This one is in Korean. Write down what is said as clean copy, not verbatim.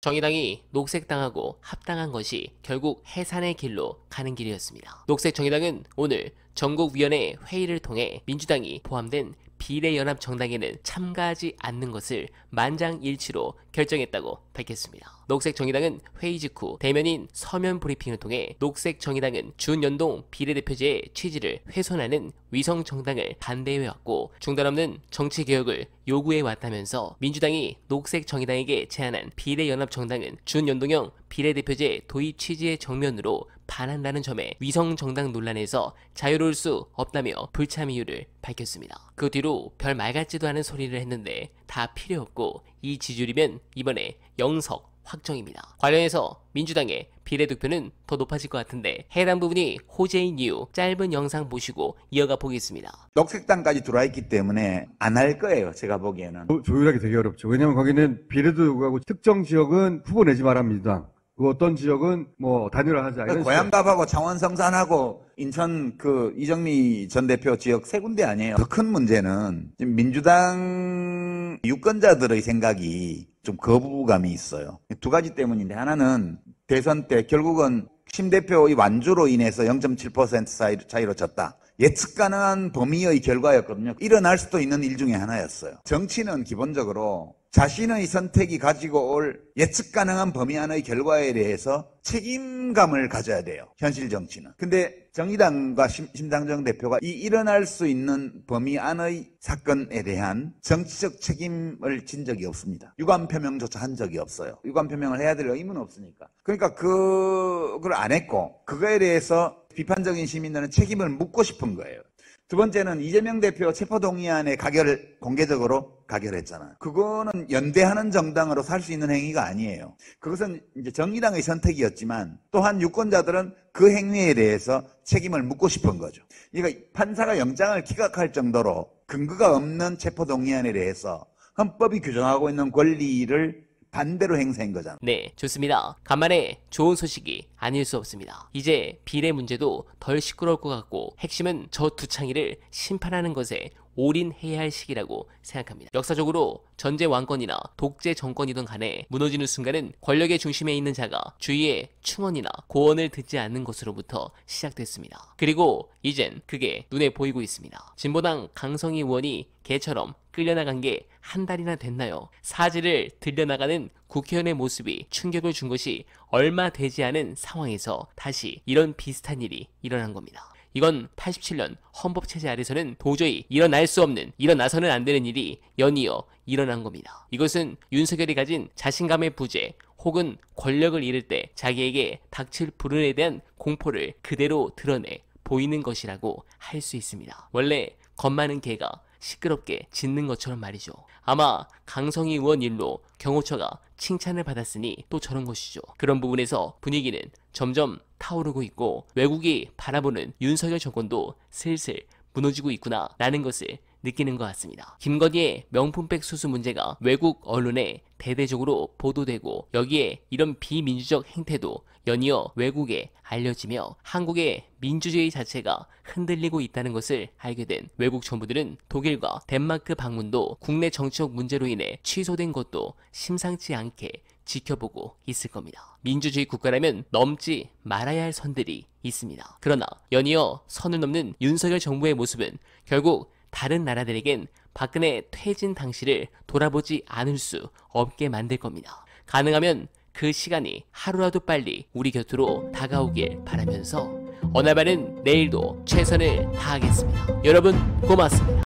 정의당이 녹색당하고 합당한 것이 결국 해산의 길로 가는 길이었습니다. 녹색정의당은 오늘 전국위원회 회의를 통해 민주당이 포함된 비례연합정당에는 참가하지 않는 것을 만장일치로 결정했다고 밝혔습니다. 녹색정의당은 회의 직후 대면인 서면 브리핑을 통해 녹색정의당은 준연동 비례대표제의 취지를 훼손하는 위성정당을 반대해왔고 중단 없는 정치개혁을 요구해왔다면서 민주당이 녹색정의당에게 제안한 비례연합정당은 준연동형 비례대표제 도입 취지의 정면으로 반한다는 점에 위성정당 논란에서 자유로울 수 없다며 불참 이유를 밝혔습니다. 그 뒤로 별 말 같지도 않은 소리를 했는데 다 필요 없고 이 지지율이면 이번에 영석 확정입니다. 관련해서 민주당의 비례득표는 더 높아질 것 같은데 해당 부분이 호재인 이유 짧은 영상 보시고 이어가 보겠습니다. 녹색당까지 들어와 있기 때문에 안 할 거예요. 제가 보기에는. 조율하기 되게 어렵죠. 왜냐하면 거기는 비례도 요구하고 특정 지역은 후보 내지 마라 민주당. 그 어떤 지역은 뭐 단일화하자. 이런 고양갑하고 창원 성산하고 인천 그 이정미 전 대표 지역 세 군데 아니에요. 더 큰 문제는 지금 민주당 유권자들의 생각이 좀 거부감이 있어요. 두 가지 때문인데 하나는 대선 때 결국은 심 대표의 완주로 인해서 0.7% 차이로 졌다. 예측 가능한 범위의 결과였거든요. 일어날 수도 있는 일 중에 하나였어요. 정치는 기본적으로 자신의 선택이 가지고 올 예측 가능한 범위 안의 결과에 대해서 책임감을 가져야 돼요. 현실 정치는. 근데 정의당과 심상정 대표가 이 일어날 수 있는 범위 안의 사건에 대한 정치적 책임을 진 적이 없습니다. 유감 표명조차 한 적이 없어요. 유감 표명을 해야 될 의무는 없으니까. 그러니까 그걸 안 했고 그거에 대해서 비판적인 시민들은 책임을 묻고 싶은 거예요. 두 번째는 이재명 대표 체포동의안의 가결을 공개적으로 가결했잖아요. 그거는 연대하는 정당으로 살 수 있는 행위가 아니에요. 그것은 이제 정의당의 선택이었지만 또한 유권자들은 그 행위에 대해서 책임을 묻고 싶은 거죠. 그러니까 판사가 영장을 기각할 정도로 근거가 없는 체포동의안에 대해서 헌법이 규정하고 있는 권리를 반대로 행사한 거잖아. 네, 좋습니다. 간만에 좋은 소식이 아닐 수 없습니다. 이제 비례 문제도 덜 시끄러울 것 같고 핵심은 저 두창이를 심판하는 것에 올인해야 할 시기라고 생각합니다. 역사적으로 전제 왕권이나 독재 정권이든 간에 무너지는 순간은 권력의 중심에 있는 자가 주위의 충언이나 고언을 듣지 않는 것으로부터 시작됐습니다. 그리고 이젠 그게 눈에 보이고 있습니다. 진보당 강성희 의원이 개처럼 끌려나간 게 한 달이나 됐나요? 사지를 들려나가는 국회의원의 모습이 충격을 준 것이 얼마 되지 않은 상황에서 다시 이런 비슷한 일이 일어난 겁니다. 이건 87년 헌법체제 아래서는 도저히 일어날 수 없는, 일어나서는 안 되는 일이 연이어 일어난 겁니다. 이것은 윤석열이 가진 자신감의 부재 혹은 권력을 잃을 때 자기에게 닥칠 불운에 대한 공포를 그대로 드러내 보이는 것이라고 할 수 있습니다. 원래 겁 많은 개가 시끄럽게 짖는 것처럼 말이죠. 아마 강성희 의원 일로 경호처가 칭찬을 받았으니 또 저런 것이죠. 그런 부분에서 분위기는 점점 타오르고 있고 외국이 바라보는 윤석열 정권도 슬슬 무너지고 있구나 라는 것을 느끼는 것 같습니다. 김건희의 명품백 수수 문제가 외국 언론에 대대적으로 보도되고 여기에 이런 비민주적 행태도 연이어 외국에 알려지며 한국의 민주주의 자체가 흔들리고 있다는 것을 알게 된 외국 정부들은 독일과 덴마크 방문도 국내 정치적 문제로 인해 취소된 것도 심상치 않게 지켜보고 있을 겁니다. 민주주의 국가라면 넘지 말아야 할 선들이 있습니다. 그러나 연이어 선을 넘는 윤석열 정부의 모습은 결국 다른 나라들에겐 박근혜 퇴진 당시를 돌아보지 않을 수 없게 만들 겁니다. 가능하면 그 시간이 하루라도 빨리 우리 곁으로 다가오길 바라면서 어날바는 내일도 최선을 다하겠습니다. 여러분 고맙습니다.